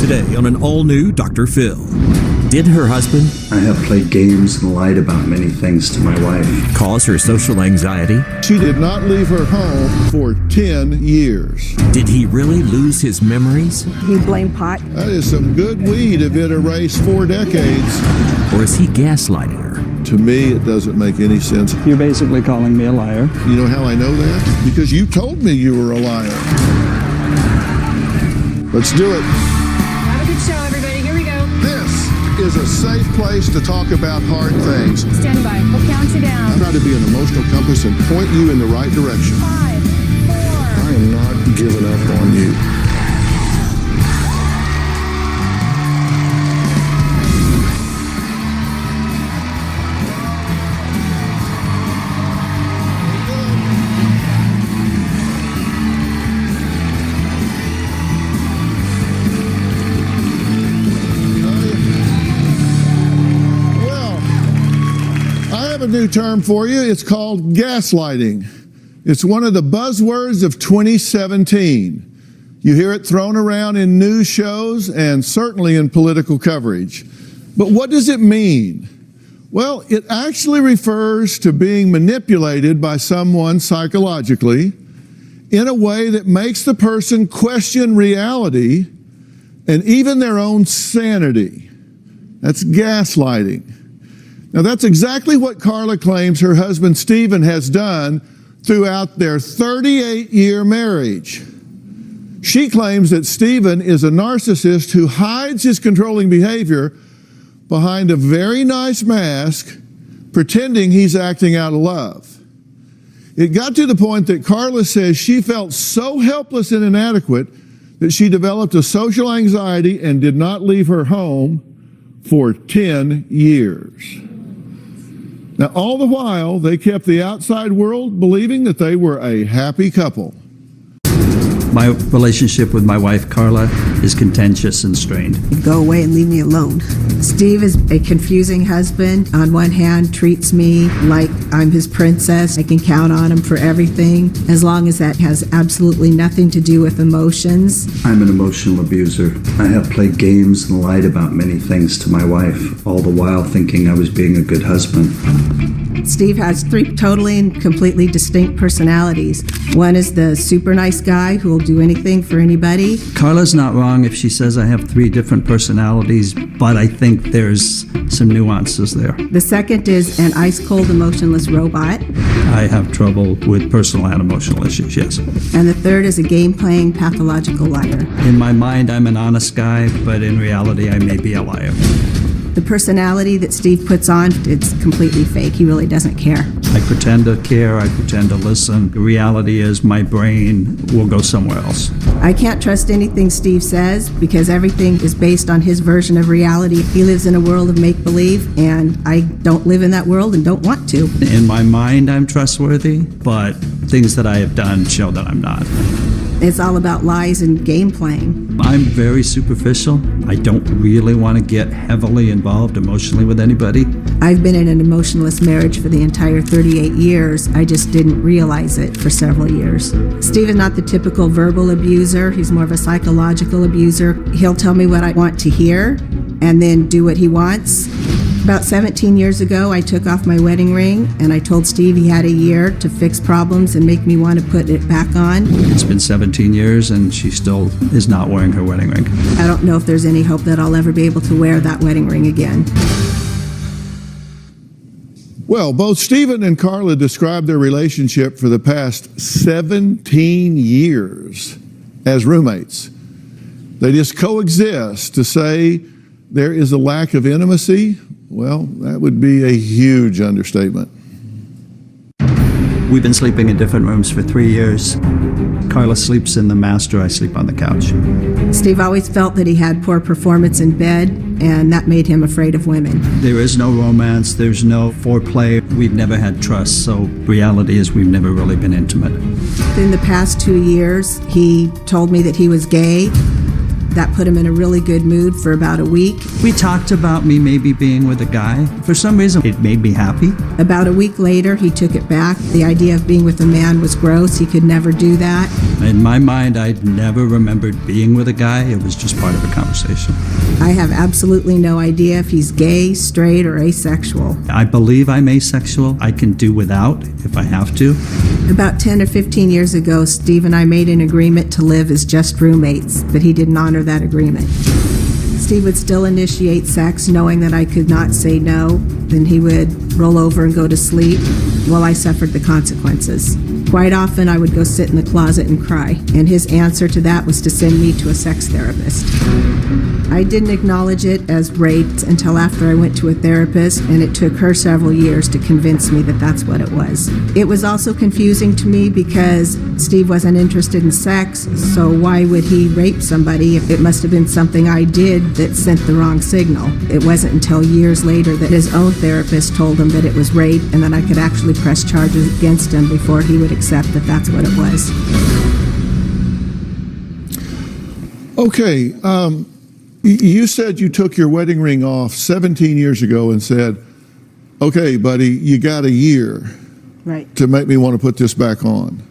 Today on an all-new Dr. Phil. Did her husband I have played games and lied about many things to my wife. cause her social anxiety? She did not leave her home for 10 years. Did he really lose his memories? He blamed pot. That is some good weed if it erased 4 decades. Or is he gaslighting her? To me, it doesn't make any sense. You're basically calling me a liar. You know how I know that? Because you told me you were a liar. Let's do it. Have a good show, everybody. Here we go. This is a safe place to talk about hard things. Stand by. We'll count you down. I'm trying to be an emotional compass and point you in the right direction. 5, 4. I am not giving up on you. A new term for you. It's called gaslighting. It's one of the buzzwords of 2017. You hear it thrown around in news shows and certainly in political coverage. But what does it mean? Well, it actually refers to being manipulated by someone psychologically in a way that makes the person question reality and even their own sanity. That's gaslighting. Now, that's exactly what Carla claims her husband Stephen has done throughout their 38-year marriage. She claims that Stephen is a narcissist who hides his controlling behavior behind a very nice mask, pretending he's acting out of love. It got to the point that Carla says she felt so helpless and inadequate that she developed a social anxiety and did not leave her home for 10 years. Now, all the while, they kept the outside world believing that they were a happy couple. My relationship with my wife, Carla, is contentious and strained. Go away and leave me alone. Steve is a confusing husband. On one hand, treats me like I'm his princess. I can count on him for everything, as long as that has absolutely nothing to do with emotions. I'm an emotional abuser. I have played games and lied about many things to my wife, all the while thinking I was being a good husband. Steve has 3 totally and completely distinct personalities. One is the super nice guy who will do anything for anybody. Carla's not wrong if she says I have 3 different personalities, but I think there's some nuances there. The second is an ice-cold, emotionless robot. I have trouble with personal and emotional issues, yes. And the third is a game-playing, pathological liar. In my mind, I'm an honest guy, but in reality, I may be a liar. The personality that Steve puts on, it's completely fake. He really doesn't care. I pretend to care, I pretend to listen. The reality is my brain will go somewhere else. I can't trust anything Steve says because everything is based on his version of reality. He lives in a world of make-believe, and I don't live in that world and don't want to. In my mind, I'm trustworthy, but things that I have done show that I'm not. It's all about lies and game playing. I'm very superficial. I don't really want to get heavily involved emotionally with anybody. I've been in an emotionless marriage for the entire 38 years. I just didn't realize it for several years. Steve is not the typical verbal abuser. He's more of a psychological abuser. He'll tell me what I want to hear and then do what he wants. About 17 years ago, I took off my wedding ring and I told Steve he had a year to fix problems and make me want to put it back on. It's been 17 years and she still is not wearing her wedding ring. I don't know if there's any hope that I'll ever be able to wear that wedding ring again. Well, both Stephen and Carla described their relationship for the past 17 years as roommates. They just coexist. To say there is a lack of intimacy, well, that would be a huge understatement. We've been sleeping in different rooms for 3 years. Carla sleeps in the master, I sleep on the couch. Steve always felt that he had poor performance in bed, and that made him afraid of women. There is no romance, there's no foreplay. We've never had trust, so reality is we've never really been intimate. In the past 2 years, he told me that he was gay. That put him in a really good mood for about a week. We talked about me maybe being with a guy. For some reason, it made me happy. About a week later, he took it back. The idea of being with a man was gross. He could never do that. In my mind, I'd never remembered being with a guy. It was just part of a conversation. I have absolutely no idea if he's gay, straight, or asexual. I believe I'm asexual. I can do without if I have to. About 10 or 15 years ago, Steve and I made an agreement to live as just roommates, but he didn't honor that agreement. Steve would still initiate sex knowing that I could not say no. Then he would roll over and go to sleep while I suffered the consequences. Quite often, I would go sit in the closet and cry, and his answer to that was to send me to a sex therapist. I didn't acknowledge it as rape until after I went to a therapist, and it took her several years to convince me that that's what it was. It was also confusing to me because Steve wasn't interested in sex, so why would he rape somebody if it must have been something I did that sent the wrong signal? It wasn't until years later that his own therapist told him that it was rape and that I could actually press charges against him before he would accept that that's what it was. Okay, you said you took your wedding ring off 17 years ago and said, okay, buddy, you got a year Right. to make me want to put this back on.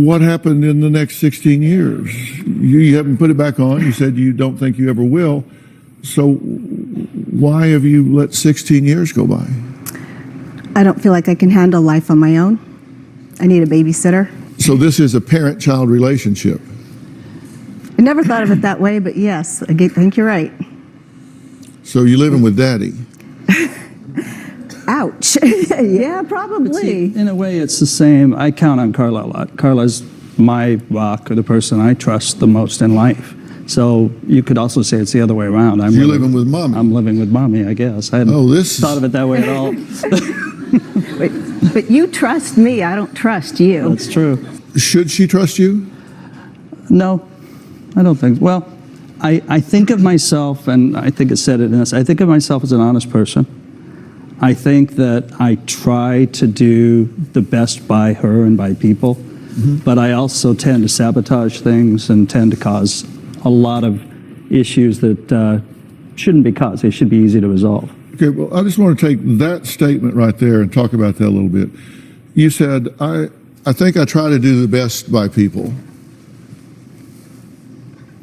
What happened in the next 16 years? You haven't put it back on. You said you don't think you ever will. So why have you let 16 years go by? I don't feel like I can handle life on my own. I need a babysitter. So this is a parent-child relationship. I never thought of it that way, but yes, I think you're right. So you're living with daddy. Ouch. Yeah, probably. See, in a way, it's the same. I count on Carla a lot. Carla's my rock, or the person I trust the most in life. So you could also say it's the other way around. You're living with mommy. I'm living with mommy, I guess. I hadn't thought of it that way at all. But you trust me. I don't trust you. That's true. Should she trust you? No, I don't think. Well, I think of myself, and I think it said it in this, I think of myself as an honest person. I think that I try to do the best by her and by people, but I also tend to sabotage things and tend to cause a lot of issues that shouldn't be caused. They should be easy to resolve. Okay, well, I just want to take that statement right there and talk about that a little bit. You said, I think I try to do the best by people.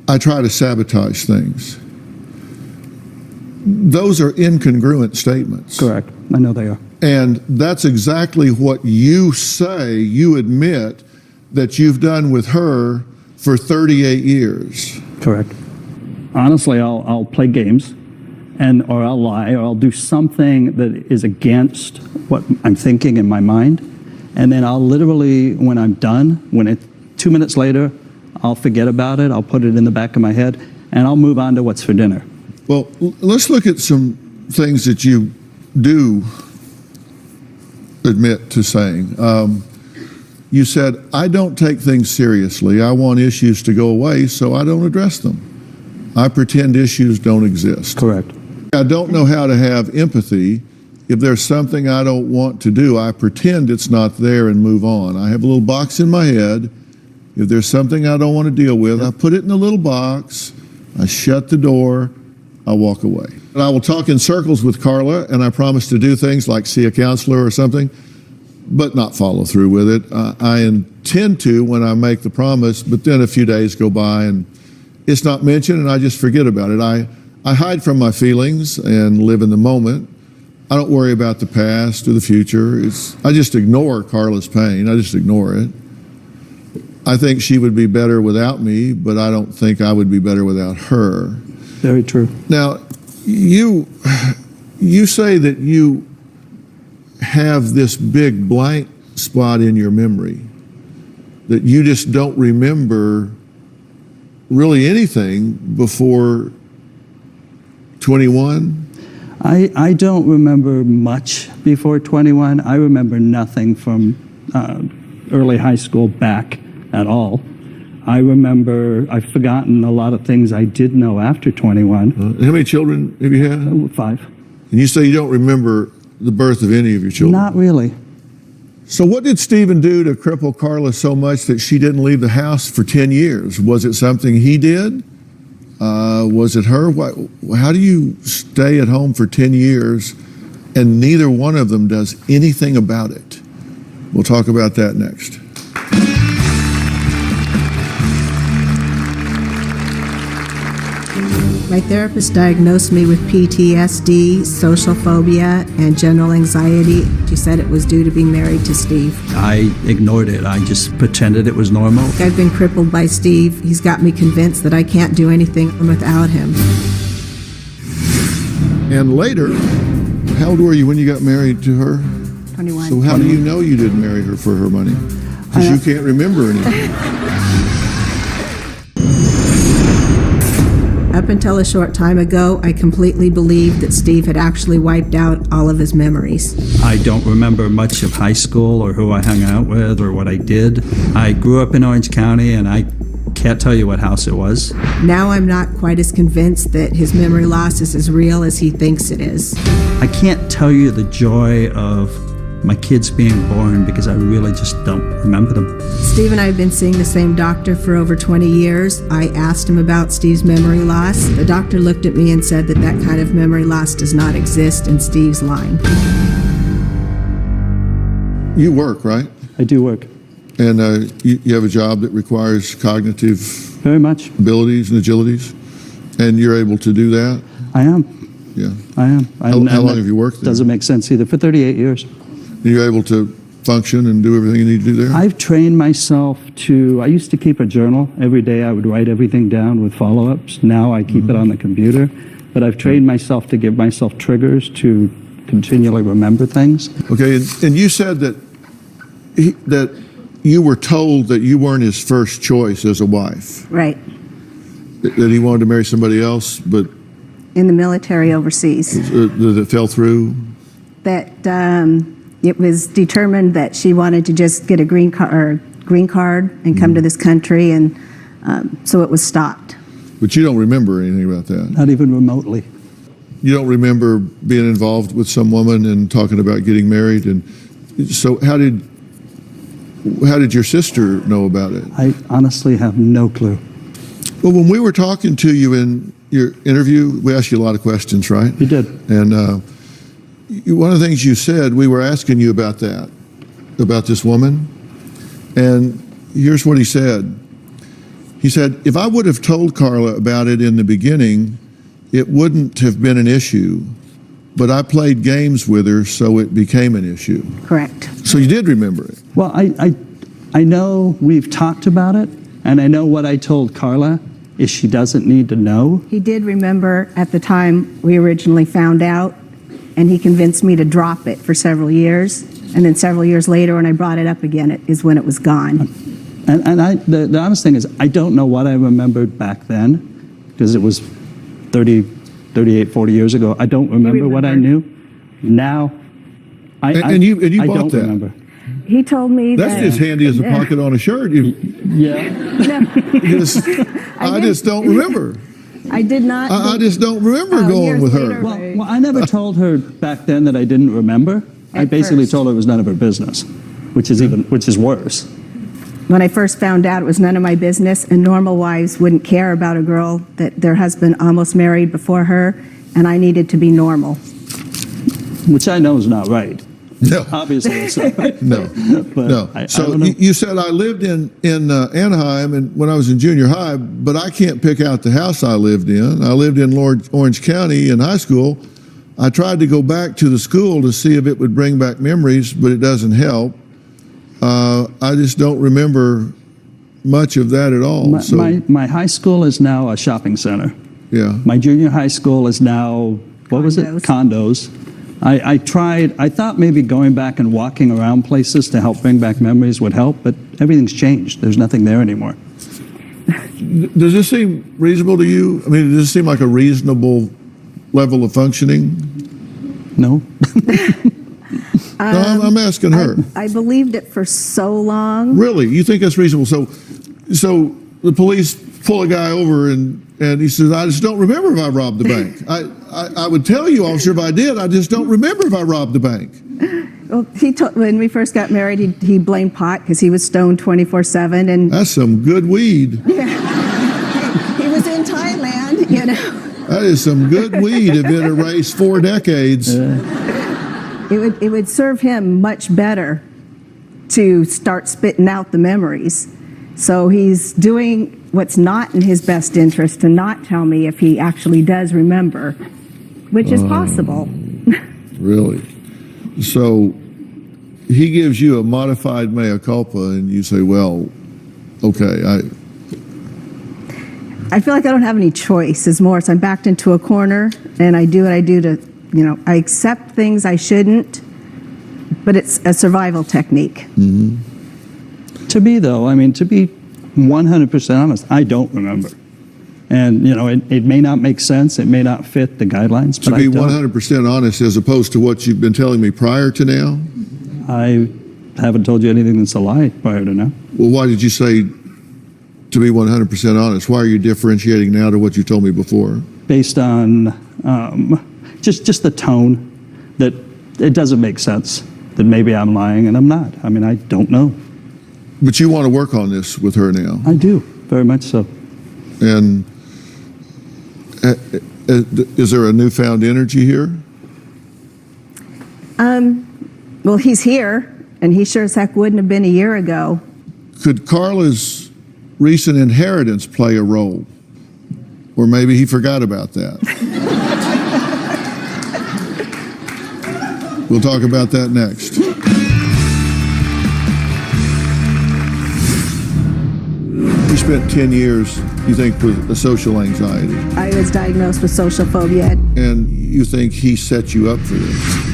I try to sabotage things. Those are incongruent statements. Correct. I know they are. And that's exactly what you say, you admit that you've done with her for 38 years. Correct. Honestly, I'll play games, or I'll lie, or I'll do something that is against what I'm thinking in my mind, and then I'll literally, when I'm done, 2 minutes later, I'll forget about it. I'll put it in the back of my head, and I'll move on to what's for dinner. Well, let's look at some things that you do admit to saying. You said, I don't take things seriously. I want issues to go away, so I don't address them. I pretend issues don't exist. Correct. I don't know how to have empathy. If there's something I don't want to do, I pretend it's not there and move on. I have a little box in my head. If there's something I don't want to deal with, I put it in a little box, I shut the door, I walk away. And I will talk in circles with Carla, and I promise to do things like see a counselor or something, but not follow through with it. I intend to when I make the promise, but then a few days go by and it's not mentioned and I just forget about it. I hide from my feelings and live in the moment. I don't worry about the past or the future. I just ignore Carla's pain. I just ignore it. I think she would be better without me, but I don't think I would be better without her. Very true. Now, you say that you have this big blank spot in your memory, that you just don't remember really anything before 21? I don't remember much before 21. I remember nothing from early high school back at all. I remember I've forgotten a lot of things I did know after 21. How many children have you had? 5. And you say you don't remember the birth of any of your children? Not really. So what did Stephen do to cripple Carla so much that she didn't leave the house for 10 years? Was it something he did? Was it her? How do you stay at home for 10 years and neither one of them does anything about it? We'll talk about that next. My therapist diagnosed me with PTSD, social phobia, and general anxiety. She said it was due to being married to Steve. I ignored it. I just pretended it was normal. I've been crippled by Steve. He's got me convinced that I can't do anything without him. And later, how old were you when you got married to her? 21. So how do you know you didn't marry her for her money? Because you can't remember anything. Up until a short time ago, I completely believed that Steve had actually wiped out all of his memories. I don't remember much of high school or who I hung out with or what I did. I grew up in Orange County and I can't tell you what house it was. Now I'm not quite as convinced that his memory loss is as real as he thinks it is. I can't tell you the joy of my kids being born because I really just don't remember them. Steve and I have been seeing the same doctor for over 20 years. I asked him about Steve's memory loss. The doctor looked at me and said that that kind of memory loss does not exist in Steve's line. You work, right? I do work. And you have a job that requires cognitive Very much. abilities and agilities, and you're able to do that? I am. Yeah. I am. How long have you worked there? Doesn't make sense either. For 38 years. Are you able to function and do everything you need to do there? I've trained myself I used to keep a journal. Every day I would write everything down with follow-ups. Now I keep it on the computer. But I've trained myself to give myself triggers to continually remember things. Okay, and you said that that you were told that you weren't his first choice as a wife, Right. that he wanted to marry somebody else, but In the military overseas. that it fell through. That it was determined that she wanted to just get a green card and come to this country, and so it was stopped. But you don't remember anything about that. Not even remotely. You don't remember being involved with some woman and talking about getting married. And so how did your sister know about it? I honestly have no clue. Well, when we were talking to you in your interview, we asked you a lot of questions, right? You did. And one of the things you said, we were asking you about that, about this woman. And here's what he said. He said, if I would have told Carla about it in the beginning, it wouldn't have been an issue. But I played games with her, so it became an issue. Correct. So you did remember it. Well, I know we've talked about it, and I know what I told Carla is she doesn't need to know. He did remember at the time we originally found out, and he convinced me to drop it for several years. And then several years later, when I brought it up again, it is when it was gone. And the honest thing is, I don't know what I remembered back then, because it was 38, 40 years ago. I don't remember what I knew. Now, I you I bought don't that. remember. He told me That's that... as handy as a pocket on a shirt. Yeah. I just don't remember. I did not... I just don't remember Oh, going years with her. later. Well, I never told her back then that I didn't remember. I At basically first. told her it was none of her business, which is worse. When I first found out, it was none of my business, and normal wives wouldn't care about a girl that their husband almost married before her, and I needed to be normal. Which I know is not right. No. Obviously, it's not right. No, But no. I So don't know. you said I lived in Anaheim and when I was in junior high, but I can't pick out the house I lived in. I lived in Orange County in high school. I tried to go back to the school to see if it would bring back memories, but it doesn't help. I just don't remember much of that at all. My high school is now a shopping center. Yeah. My junior high school is now, what was it? Condos. I tried, I thought maybe going back and walking around places to help bring back memories would help, but everything's changed. There's nothing there anymore. Does this seem reasonable to you? I mean, does this seem like a reasonable level of functioning? No? No, I'm asking her. I believed it for so long. Really? You think that's reasonable? So the police pull a guy over and he says, I just don't remember if I robbed the bank. I would tell you, officer, if I did. I just don't remember if I robbed the bank. Well, when we first got married, he blamed pot because he was stoned 24/7, and That's some good weed. he was in Thailand, you know. That is some good weed if it erased 4 decades. It would serve him much better to start spitting out the memories. So he's doing what's not in his best interest to not tell me if he actually does remember, which is possible. Really? So he gives you a modified mea culpa, and you say, well, okay, I feel like I don't have any choice. It's more, so I'm backed into a corner, and I do what I do to, I accept things I shouldn't, but it's a survival technique. To be, though, to be 100% honest, I don't remember. And, it may not make sense, it may not fit the guidelines, but to be I don't. 100% honest, as opposed to what you've been telling me prior to now? I haven't told you anything that's a lie prior to now. Well, why did you say to be 100% honest? Why are you differentiating now to what you told me before? Based on just the tone, that it doesn't make sense, that maybe I'm lying and I'm not. I don't know. But you want to work on this with her now? I do, very much so. And is there a newfound energy here? Well, he's here, and he sure as heck wouldn't have been a year ago. Could Carla's recent inheritance play a role? Or maybe he forgot about that. We'll talk about that next. You spent 10 years, you think, with a social anxiety. I was diagnosed with social phobia. And you think he set you up for this.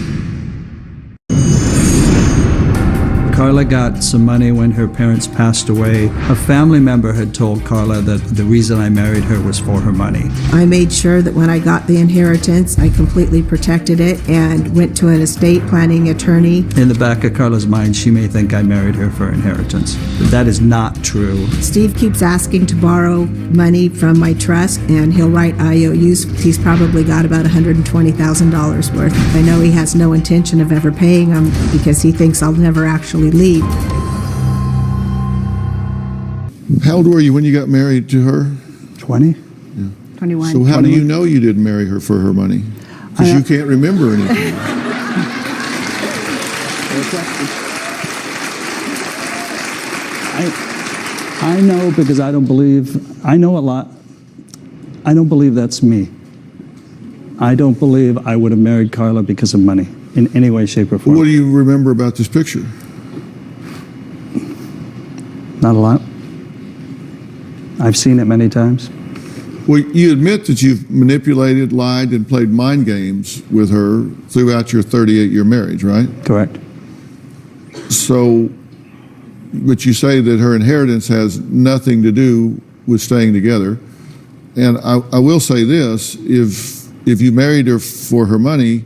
Carla got some money when her parents passed away. A family member had told Carla that the reason I married her was for her money. I made sure that when I got the inheritance, I completely protected it and went to an estate planning attorney. In the back of Carla's mind, she may think I married her for inheritance. But that is not true. Steve keeps asking to borrow money from my trust, and he'll write IOUs. He's probably got about $120,000 worth. I know he has no intention of ever paying them because he thinks I'll never actually leave. How old were you when you got married to her? 20? 21. So how do you know you didn't marry her for her money? Because you can't remember anything. I know because I know a lot. I don't believe that's me. I don't believe I would have married Carla because of money in any way, shape, or form. What do you remember about this picture? Not a lot. I've seen it many times. Well, you admit that you've manipulated, lied, and played mind games with her throughout your 38-year marriage, right? Correct. So, but you say that her inheritance has nothing to do with staying together. And I will say this, if you married her for her money,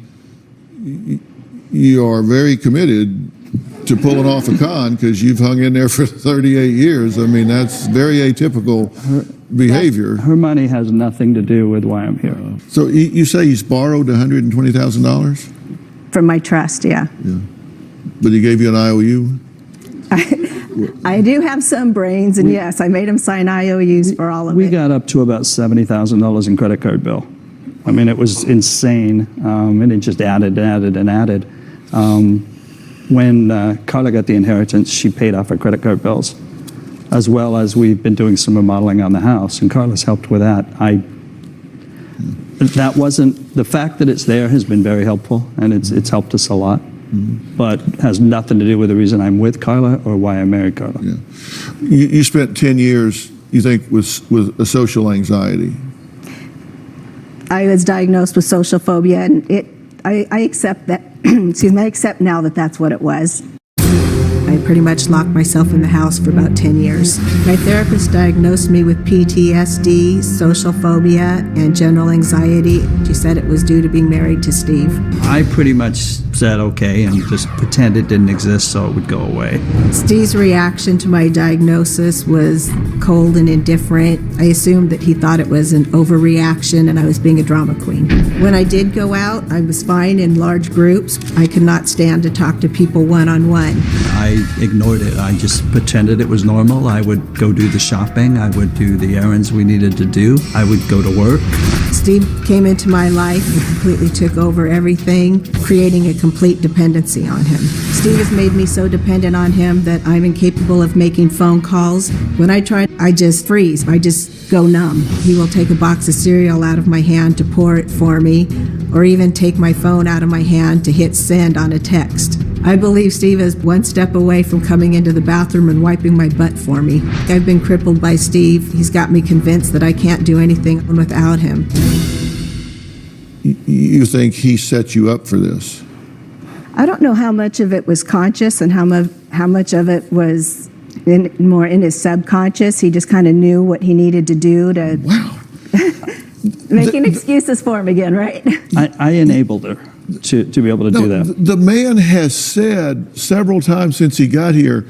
you are very committed to pulling off a con because you've hung in there for 38 years. That's very atypical behavior. Her money has nothing to do with why I'm here. So you say he's borrowed $120,000? From my trust, yeah. But he gave you an IOU? I do have some brains, and yes, I made him sign IOUs for all of We it. got up to about $70,000 in credit card bill. It was insane, and it just added. When Carla got the inheritance, she paid off her credit card bills, as well as we've been doing some remodeling on the house, and Carla's helped with that. That wasn't, the fact that it's there has been very helpful, and it's helped us a lot, but has nothing to do with the reason I'm with Carla or why I married Carla. Yeah. You spent 10 years, you think, with a social anxiety. I was diagnosed with social phobia, and I accept that. Excuse me, I accept now that that's what it was. I pretty much locked myself in the house for about 10 years. My therapist diagnosed me with PTSD, social phobia, and general anxiety. She said it was due to being married to Steve. I pretty much said okay and just pretend it didn't exist so it would go away. Steve's reaction to my diagnosis was cold and indifferent. I assumed that he thought it was an overreaction and I was being a drama queen. When I did go out, I was fine in large groups. I could not stand to talk to people one-on-one. I ignored it. I just pretended it was normal. I would go do the shopping. I would do the errands we needed to do. I would go to work. Steve came into my life and completely took over everything, creating a complete dependency on him. Steve has made me so dependent on him that I'm incapable of making phone calls. When I try, I just freeze. I just go numb. He will take a box of cereal out of my hand to pour it for me, or even take my phone out of my hand to hit send on a text. I believe Steve is one step away from coming into the bathroom and wiping my butt for me. I've been crippled by Steve. He's got me convinced that I can't do anything without him. You think he set you up for this? I don't know how much of it was conscious and how much of it was more in his subconscious. He just kind of knew what he needed to do to making excuses for him again, right? I enabled her to be able to do that. The man has said several times since he got here,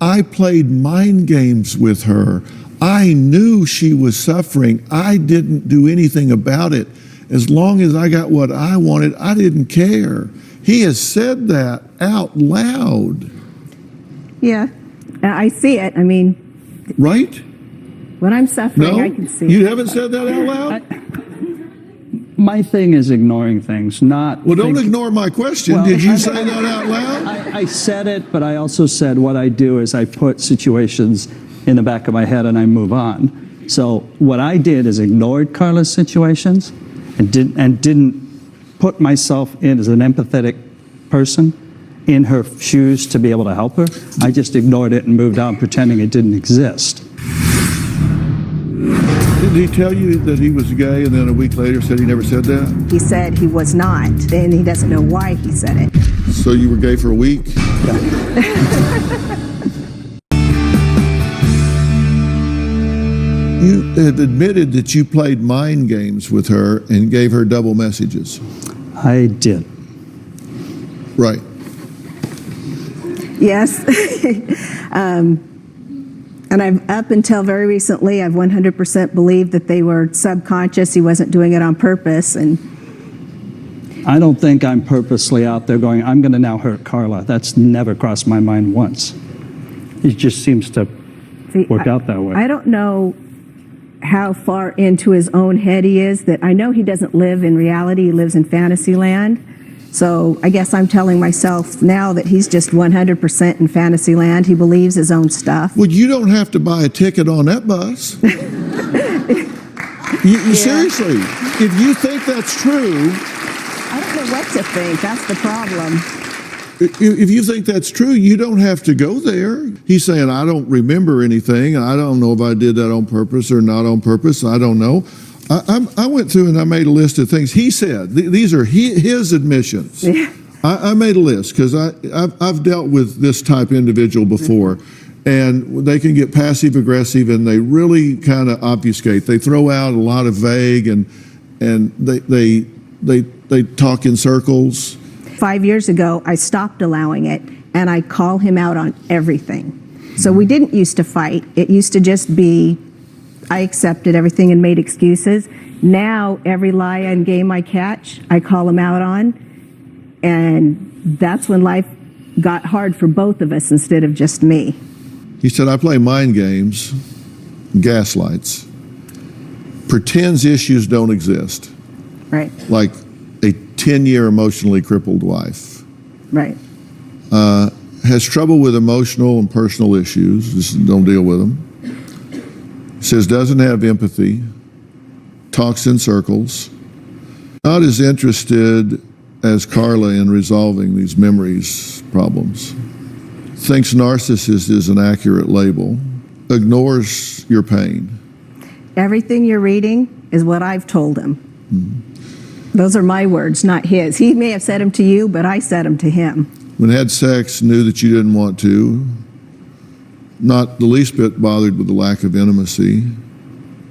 I played mind games with her. I knew she was suffering. I didn't do anything about it. As long as I got what I wanted, I didn't care. He has said that out loud. Yeah, I see it. I mean, right? When I'm suffering, No? I can see You it. haven't said that out loud? My thing is ignoring things, not... Well, don't ignore my question. Well, Did you say that out loud? I said it, but I also said what I do is I put situations in the back of my head and I move on. So what I did is ignored Carla's situations and didn't put myself in as an empathetic person in her shoes to be able to help her. I just ignored it and moved on pretending it didn't exist. Did he tell you that he was gay and then a week later said he never said that? He said he was not, and he doesn't know why he said it. So you were gay for a week? You have admitted that you played mind games with her and gave her double messages. I did. Right. Yes. And I've, up until very recently, I've 100% believed that they were subconscious. He wasn't doing it on purpose. And I don't think I'm purposely out there going, I'm going to now hurt Carla. That's never crossed my mind once. It just seems to work out that way. I don't know how far into his own head he is. That I know he doesn't live in reality. He lives in fantasy land. So I guess I'm telling myself now that he's just 100% in fantasy land. He believes his own stuff. Well, you don't have to buy a ticket on that bus. Seriously, if you think that's true... I don't know what to think. That's the problem. If you think that's true, you don't have to go there. He's saying, I don't remember anything. I don't know if I did that on purpose or not on purpose. I don't know. I went through and I made a list of things he said. These are his admissions. Yeah. I made a list because I've dealt with this type of individual before, and they can get passive aggressive and they really kind of obfuscate. They throw out a lot of vague and they talk in circles. 5 years ago, I stopped allowing it, and I call him out on everything. So we didn't used to fight. It used to just be, I accepted everything and made excuses. Now, every lie and game I catch, I call him out on. And that's when life got hard for both of us instead of just me. He said, I play mind games, gaslights, pretends issues don't exist. Right. Like a 10-year emotionally crippled wife. Right. Has trouble with emotional and personal issues, just don't deal with them. Says doesn't have empathy, talks in circles, not as interested as Carla in resolving these memories problems. Thinks narcissist is an accurate label, ignores your pain. Everything you're reading is what I've told him. Mm-hmm. Those are my words, not his. He may have said them to you, but I said them to him. when had sex, knew that you didn't want to, not the least bit bothered with the lack of intimacy,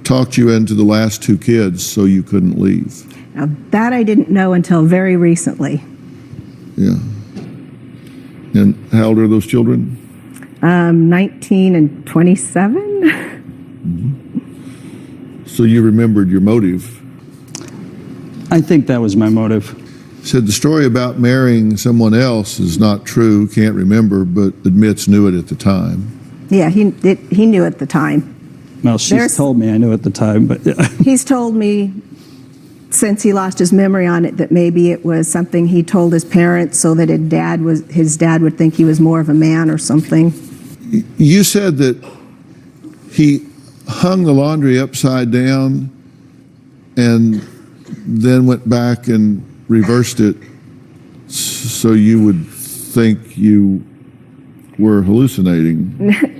talked you into the last 2 kids so you couldn't leave. Now, that I didn't know until very recently. Yeah. And how old are those children? 19 and 27. So you remembered your motive. I think that was my motive. Said the story about marrying someone else is not true, can't remember, but admits knew it at the time. Yeah, he knew at the time. Well, she's There's- told me I knew at the time, but He's told me since he lost his memory on it that maybe it was something he told his parents so that his dad would think he was more of a man or something. You said that he hung the laundry upside down and then went back and reversed it so you would think you were hallucinating.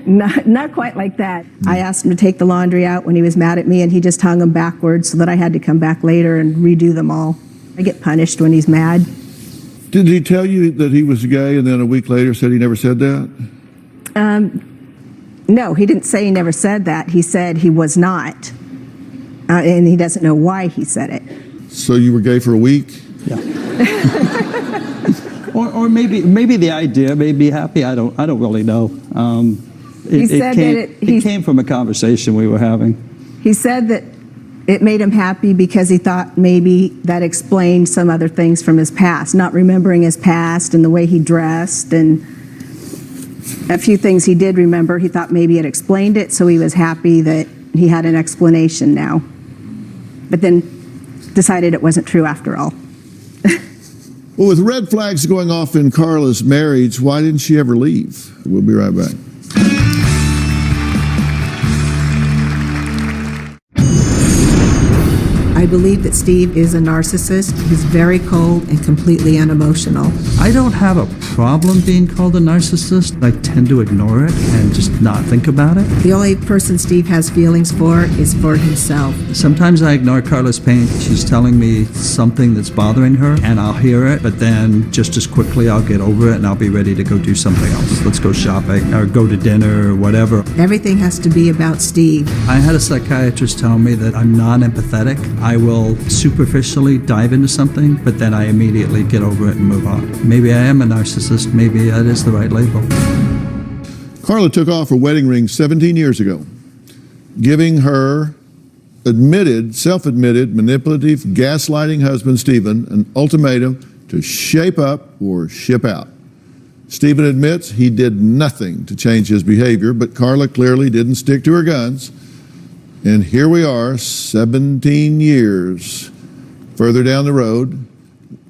Not quite like that. I asked him to take the laundry out when he was mad at me, and he just hung them backwards so that I had to come back later and redo them all. I get punished when he's mad. Did he tell you that he was gay and then a week later said he never said that? No, he didn't say he never said that. He said he was not, and he doesn't know why he said it. So you were gay for a week? yeah. or maybe the idea made me happy. I don't really know. He said that it came from a conversation we were having. He said that it made him happy because he thought maybe that explained some other things from his past, not remembering his past and the way he dressed and a few things he did remember. He thought maybe it explained it, so he was happy that he had an explanation now. But then decided it wasn't true after all. Well, with red flags going off in Carla's marriage, why didn't she ever leave? We'll be right back. I believe that Steve is a narcissist. He's very cold and completely unemotional. I don't have a problem being called a narcissist. I tend to ignore it and just not think about it. The only person Steve has feelings for is for himself. Sometimes I ignore Carla's pain. She's telling me something that's bothering her, and I'll hear it, but then just as quickly I'll get over it and I'll be ready to go do something else. Let's go shopping or go to dinner or whatever. Everything has to be about Steve. I had a psychiatrist tell me that I'm non-empathetic. I will superficially dive into something, but then I immediately get over it and move on. Maybe I am a narcissist. Maybe that is the right label. Carla took off her wedding ring 17 years ago, giving her self-admitted, manipulative, gaslighting husband, Stephen, an ultimatum to shape up or ship out. Stephen admits he did nothing to change his behavior, but Carla clearly didn't stick to her guns. And here we are, 17 years further down the road,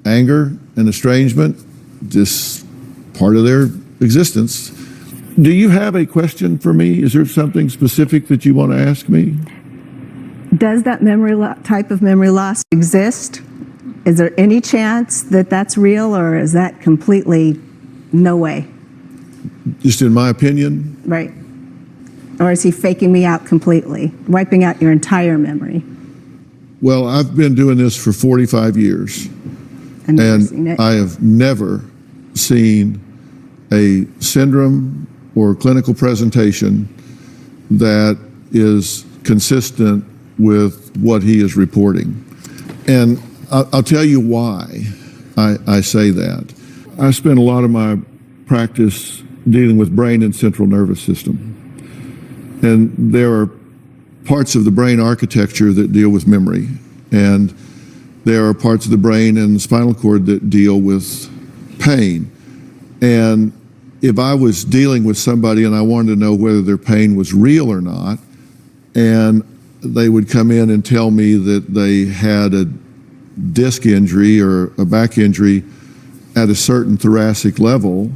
anger and estrangement, just part of their existence. Do you have a question for me? Is there something specific that you want to ask me? Does that type of memory loss exist? Is there any chance that that's real, or is that completely no way? Just in my opinion, Right. Or is he faking me out completely, wiping out your entire memory? well, I've been doing this for 45 years, I've never seen and it. I have never seen a syndrome or clinical presentation that is consistent with what he is reporting. And I'll tell you why I say that. I spend a lot of my practice dealing with brain and central nervous system. And there are parts of the brain architecture that deal with memory. And there are parts of the brain and the spinal cord that deal with pain. And if I was dealing with somebody and I wanted to know whether their pain was real or not, and they would come in and tell me that they had a disc injury or a back injury at a certain thoracic level,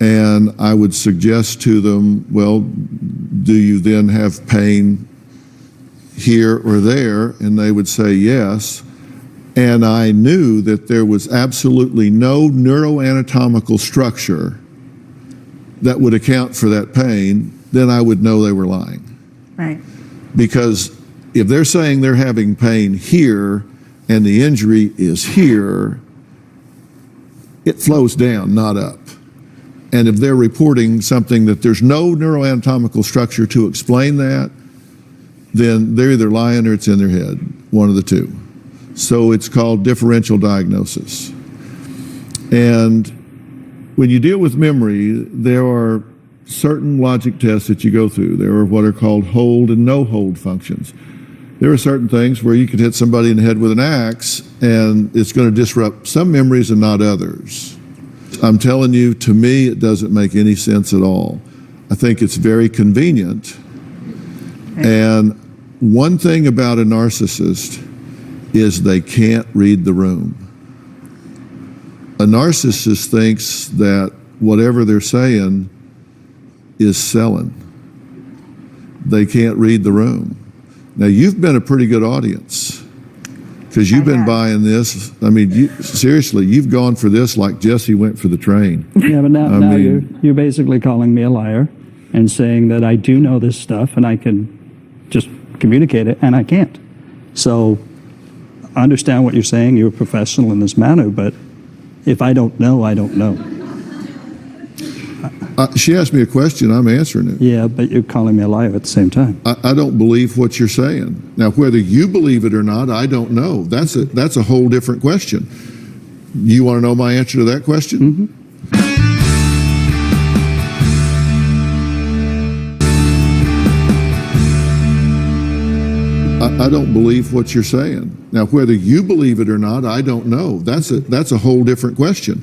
and I would suggest to them, well, do you then have pain here or there? And they would say yes. And I knew that there was absolutely no neuroanatomical structure that would account for that pain. Then I would know they were lying. Right. Because if they're saying they're having pain here and the injury is here, it flows down, not up. And if they're reporting something that there's no neuroanatomical structure to explain that, then they're either lying or it's in their head, one of the two. So it's called differential diagnosis. And when you deal with memory, there are certain logic tests that you go through. There are what are called hold and no hold functions. There are certain things where you could hit somebody in the head with an axe and it's going to disrupt some memories and not others. I'm telling you, to me, it doesn't make any sense at all. I think it's very convenient. And one thing about a narcissist is they can't read the room. A narcissist thinks that whatever they're saying is selling. They can't read the room. Now, you've been a pretty good audience because you've been buying this. I mean, seriously, you've gone for this like Jesse went for the train. Yeah, but now you're basically calling me a liar and saying that I do know this stuff and I can just communicate it, and I can't. So I understand what you're saying. You're a professional in this matter, but if I don't know, I don't know. She asked me a question, I'm answering it. Yeah, but you're calling me a liar at the same time. I don't believe what you're saying. Now, whether you believe it or not, I don't know. That's a whole different question. You want to know my answer to that question? Mm-hmm. I don't believe what you're saying. Now, whether you believe it or not, I don't know. That's a whole different question.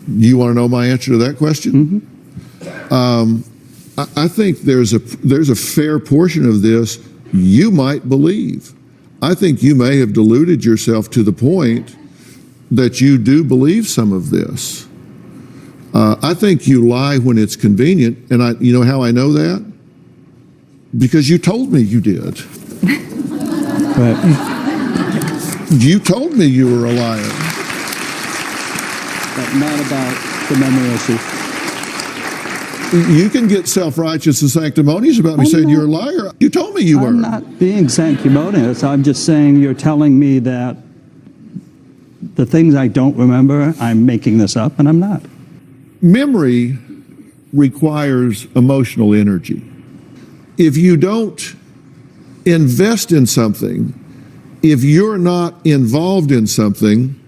You want to know my answer to that question? Mm-hmm. I think there's a fair portion of this you might believe. I think you may have deluded yourself to the point that you do believe some of this. I think you lie when it's convenient, and you know how I know that? Because you told me you did. Right. You told me you were a liar. But not about the memory issue. You can get self-righteous and sanctimonious about me saying you're a liar. You told me you were. I'm not being sanctimonious. I'm just saying you're telling me that the things I don't remember, I'm making this up, and I'm not. Memory requires emotional energy. If you don't invest in something, if you're not involved in something,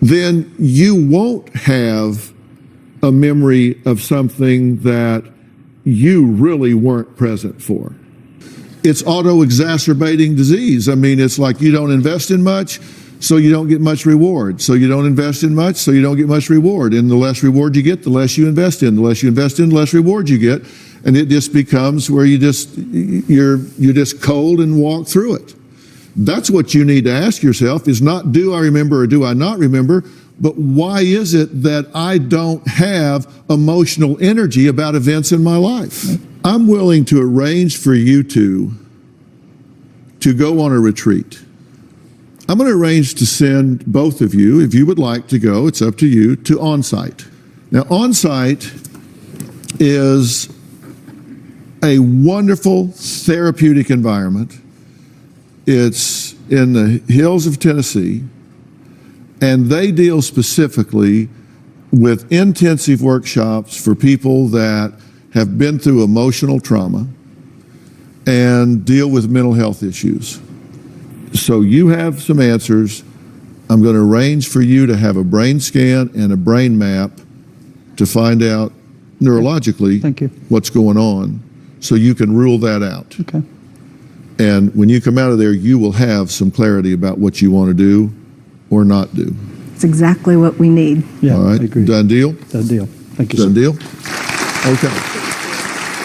then you won't have a memory of something that you really weren't present for. It's auto-exacerbating disease. I mean, it's like you don't invest in much, so you don't get much reward. So you don't invest in much, so you don't get much reward. And the less reward you get, the less you invest in. The less you invest in, the less reward you get. And it just becomes where you're just cold and walk through it. That's what you need to ask yourself, is not do I remember or do I not remember, but why is it that I don't have emotional energy about events in my life? I'm willing to arrange for you to go on a retreat. I'm going to arrange to send both of you, if you would like to go, it's up to you, to On-Site. Now, On-Site is a wonderful therapeutic environment. It's in the hills of Tennessee, and they deal specifically with intensive workshops for people that have been through emotional trauma and deal with mental health issues. So you have some answers. I'm going to arrange for you to have a brain scan and a brain map to find out neurologically Thank you. what's going on, so you can rule that out. Okay. And when you come out of there, you will have some clarity about what you want to do or not do. It's exactly what we need. Yeah, All right? I agree. Done deal? Done deal. Thank you, Done sir. deal? Okay.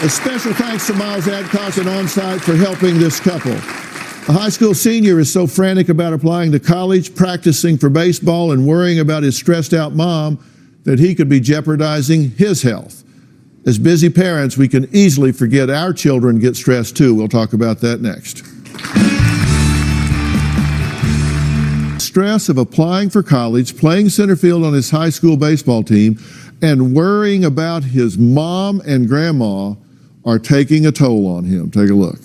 A special thanks to Miles Adcock and On-Site for helping this couple. A high school senior is so frantic about applying to college, practicing for baseball, and worrying about his stressed out mom that he could be jeopardizing his health. As busy parents, we can easily forget our children get stressed too. We'll talk about that next. Stress of applying for college, playing center field on his high school baseball team, and worrying about his mom and grandma are taking a toll on him. Take a look.